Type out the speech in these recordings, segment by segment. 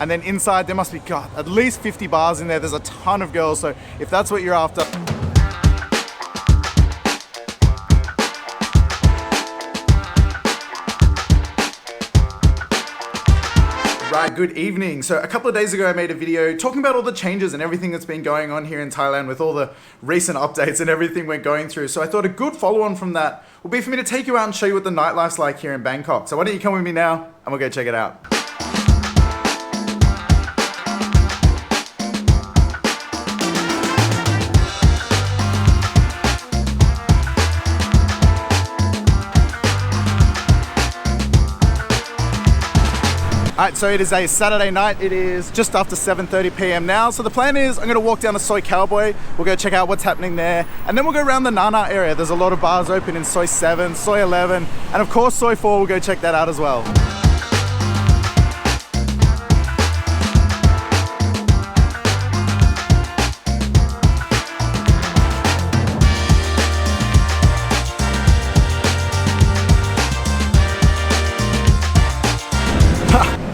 And then inside there must be, God, at least 50 bars in there. There's a ton of girls, so if that's what you're after. Right, good evening. So a couple of days ago I made a video talking about all the changes and everything that's been going on here in Thailand with all the recent updates and everything we're going through. So I thought a good follow-on from that will be for me to take you out and show you what the nightlife's like here in Bangkok. So why don't you come with me now and we'll go check it out. Alright, so it is a Saturday night. It is just after 7:30 p.m. now. So the plan is I'm going to walk down to Soi Cowboy. We'll go check out what's happening there. And then we'll go around the Nana area. There's a lot of bars open in Soi 7, Soi 11, and of course Soi 4. We'll go check that out as well.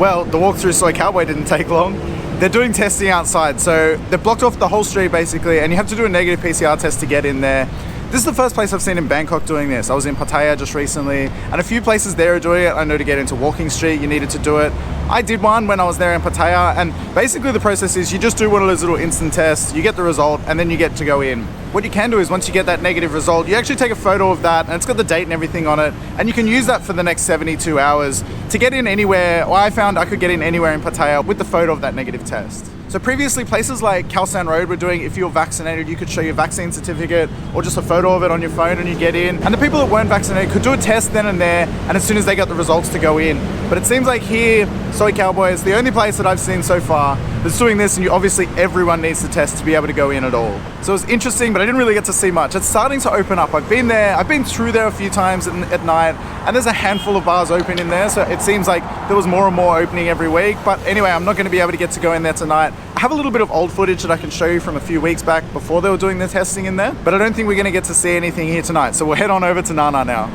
Well, the walk through Soi Cowboy didn't take long. They're doing testing outside, so they've blocked off the whole street basically, and you have to do a negative PCR test to get in there. This is the first place I've seen in Bangkok doing this. I was in Pattaya just recently, and a few places there are doing it. I know to get into Walking Street, you needed to do it. I did one when I was there in Pattaya, and basically the process is you just do one of those little instant tests, you get the result, and then you get to go in. What you can do is once you get that negative result, you actually take a photo of that, and it's got the date and everything on it, and you can use that for the next 72 hours to get in anywhere. Well, I found I could get in anywhere in Pattaya with the photo of that negative test. So previously places like Khao San Road were doing, if you're vaccinated, you could show your vaccine certificate or just a photo of it on your phone and you get in. And the people that weren't vaccinated could do a test then and there, and as soon as they got the results to go in. But it seems like here, Soi Cowboy is the only place that I've seen so far that's doing this, and obviously everyone needs to test to be able to go in at all. So it was interesting, but I didn't really get to see much. It's starting to open up. I've been there, I've been through there a few times at night, and there's a handful of bars open in there, so it seems like there was more and more opening every week. But anyway, I'm not going to be able to get to go in there tonight. I have a little bit of old footage that I can show you from a few weeks back before they were doing the testing in there, but I don't think we're going to get to see anything here tonight. So we'll head on over to Nana now.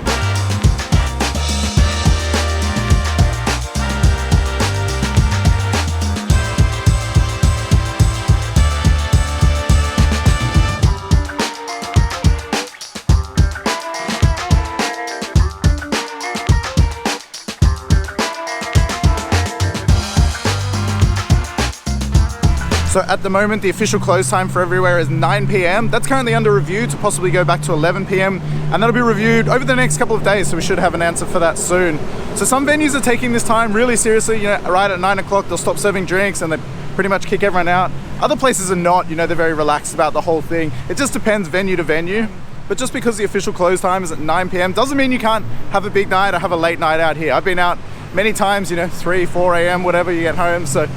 So at the moment, the official close time for everywhere is 9 p.m. That's currently under review to possibly go back to 11 p.m. and that'll be reviewed over the next couple of days, so we should have an answer for that soon. So some venues are taking this time really seriously. You know, right at 9 o'clock, they'll stop serving drinks and they pretty much kick everyone out. Other places are not, you know, they're very relaxed about the whole thing. It just depends venue to venue. But just because the official close time is at 9 p.m. doesn't mean you can't have a big night or have a late night out here. I've been out many times, you know, 3, 4 a.m., whatever, you get home. So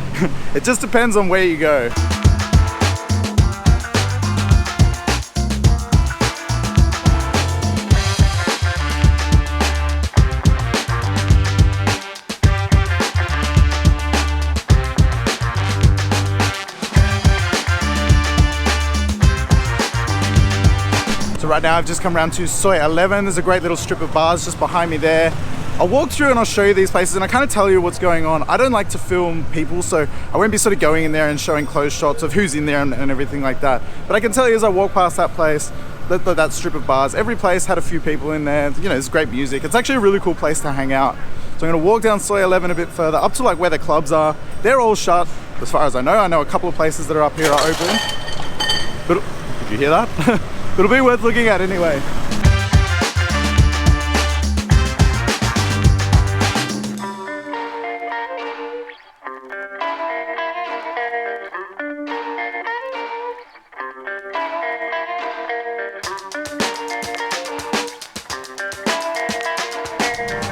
it just depends on where you go. Right now I've just come around to Soi 11. There's a great little strip of bars just behind me there. I'll walk through and I'll show you these places and I kind of tell you what's going on. I don't like to film people, so I won't be sort of going in there and showing close shots of who's in there and everything like that. But I can tell you as I walk past that place, that strip of bars, every place had a few people in there. You know, there's great music. It's actually a really cool place to hang out. So I'm gonna walk down Soi 11 a bit further, up to like where the clubs are. They're all shut, as far as I know. I know a couple of places that are up here are open. But, did you hear that? It'll be worth looking at anyway.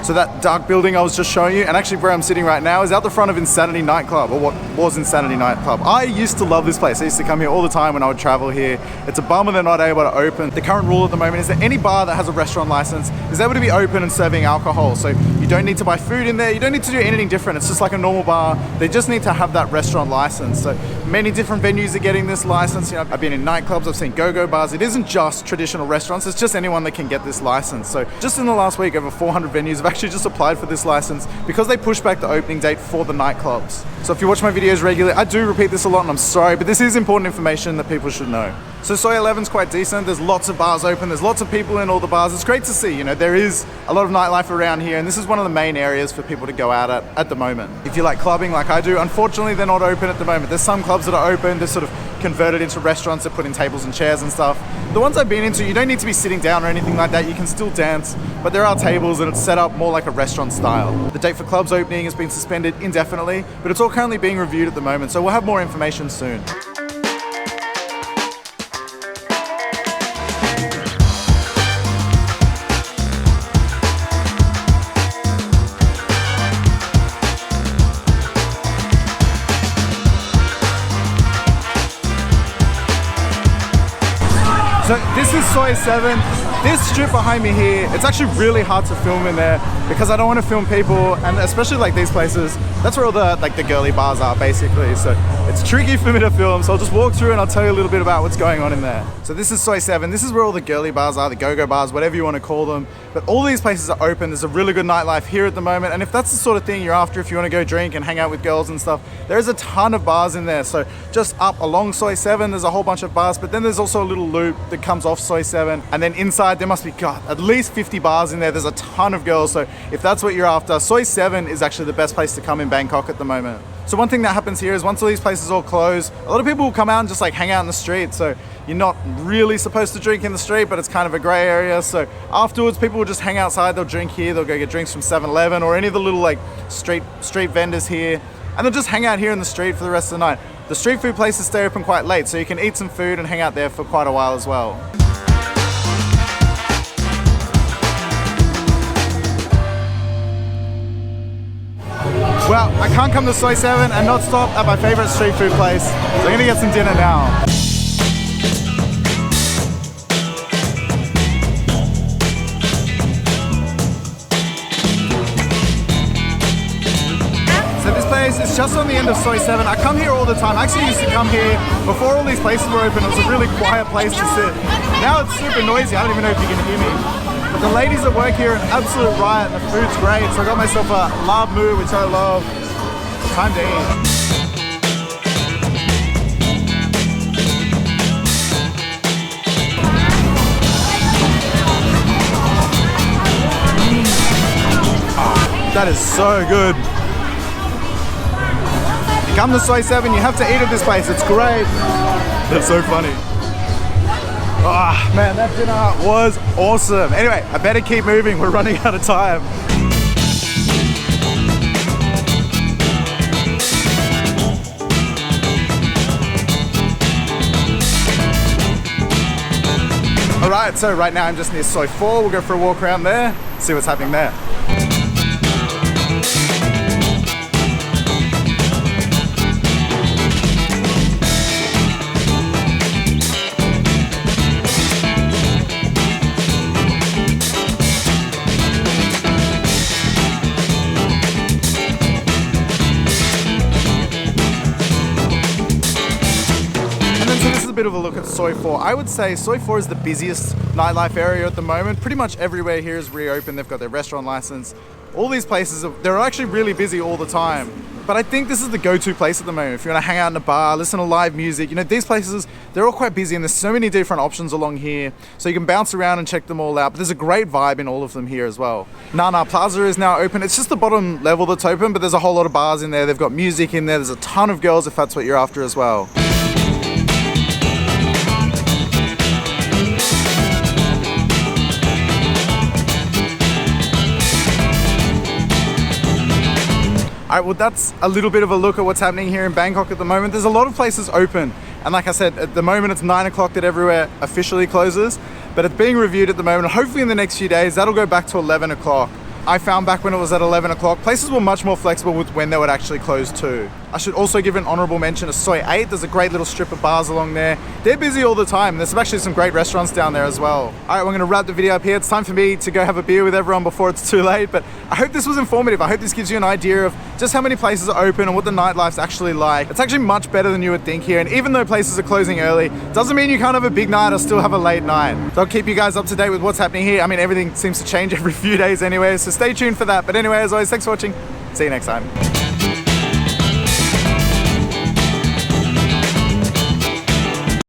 So that dark building I was just showing you, and actually where I'm sitting right now, is out the front of Insanity Nightclub, or what was Insanity Nightclub. I used to love this place. I used to come here all the time when I would travel here. It's a bummer they're not able to open. The current rule at the moment is that any bar that has a restaurant license is able to be open and serving alcohol. So you don't need to buy food in there. You don't need to do anything different. It's just like a normal bar. They just need to have that restaurant license. So Many different venues are getting this license. You know, I've been in nightclubs, I've seen go-go bars. It isn't just traditional restaurants, it's just anyone that can get this license. So just in the last week, over 400 venues have actually just applied for this license because they pushed back the opening date for the nightclubs. So if you watch my videos regularly, I do repeat this a lot and I'm sorry, but this is important information that people should know. So Soi 11's quite decent. There's lots of bars open. There's lots of people in all the bars. It's great to see, you know, there is a lot of nightlife around here and this is one of the main areas for people to go out at the moment. If you like clubbing like I do, unfortunately they're not open at the moment. There's some clubs that are open, they're sort of converted into restaurants, they're putting tables and chairs and stuff. The ones I've been into, you don't need to be sitting down or anything like that. You can still dance, but there are tables and it's set up more like a restaurant style. The date for clubs opening has been suspended indefinitely, but it's all currently being reviewed at the moment, so we'll have more information soon. So this is Soi 7. This strip behind me here, it's actually really hard to film in there because I don't want to film people, and especially like these places, that's where all the girly bars are basically. So it's tricky for me to film, so I'll just walk through and I'll tell you a little bit about what's going on in there. So this is Soi 7. This is where all the girly bars are, the go-go bars, whatever you want to call them. But all these places are open. There's a really good nightlife here at the moment. And if that's the sort of thing you're after, if you want to go drink and hang out with girls and stuff, there's a ton of bars in there. So just up along Soi 7, there's a whole bunch of bars, but then there's also a little loop that comes off Soi 7. And then inside there must be, God, at least 50 bars in there. There's a ton of girls. So if that's what you're after, Soi 7 is actually the best place to come in Bangkok at the moment. So one thing that happens here is once all these places all close, a lot of people will come out and just like hang out in the street. So you're not really supposed to drink in the street, but it's kind of a gray area. So afterwards, people will just hang outside. They'll drink here. They'll go get drinks from 7-Eleven or any of the little like street vendors here. And they'll just hang out here in the street for the rest of the night. The street food places stay open quite late, so you can eat some food and hang out there for quite a while as well. Well, I can't come to Soi 7 and not stop at my favorite street food place. So I'm gonna get some dinner now. So this place is just on the end of Soi 7. I come here all the time. I actually used to come here before all these places were open. It was a really quiet place to sit. Now it's super noisy. I don't even know if you can hear me. But the ladies that work here are an absolute riot and the food's great. So I got myself a lab moo, which I love. Time to eat. That is so good. You come to Soi 7, you have to eat at this place. It's great. That's so funny. Ah, man, that dinner was awesome. Anyway, I better keep moving. We're running out of time. All right, so right now I'm just near Soi 4. We'll go for a walk around there, see what's happening there. Bit of a look at Soi 4. I would say Soi 4 is the busiest nightlife area at the moment. Pretty much everywhere here is reopened. They've got their restaurant license. All these places, they're actually really busy all the time. But I think this is the go-to place at the moment. If you want to hang out in a bar, listen to live music, you know, these places, they're all quite busy and there's so many different options along here. So you can bounce around and check them all out. But there's a great vibe in all of them here as well. Plaza is now open. It's just the bottom level that's open, but there's a whole lot of bars in there. They've got music in there. There's a ton of girls if that's what you're after as well. All right, well, that's a little bit of a look at what's happening here in Bangkok at the moment. There's a lot of places open. And like I said, at the moment, it's 9 o'clock that everywhere officially closes, but it's being reviewed at the moment. Hopefully in the next few days, that'll go back to 11 o'clock. I found back when it was at 11 o'clock, places were much more flexible with when they would actually close too. I should also give an honorable mention to Soi 8. There's a great little strip of bars along there. They're busy all the time. There's actually some great restaurants down there as well. All right, we're gonna wrap the video up here. It's time for me to go have a beer with everyone before it's too late, but I hope this was informative. I hope this gives you an idea of just how many places are open and what the nightlife's actually like. It's actually much better than you would think here, and even though places are closing early, doesn't mean you can't have a big night or still have a late night. So I'll keep you guys up to date with what's happening here. I mean, everything seems to change every few days anyway, so stay tuned for that. But anyway, as always, thanks for watching. See you next time.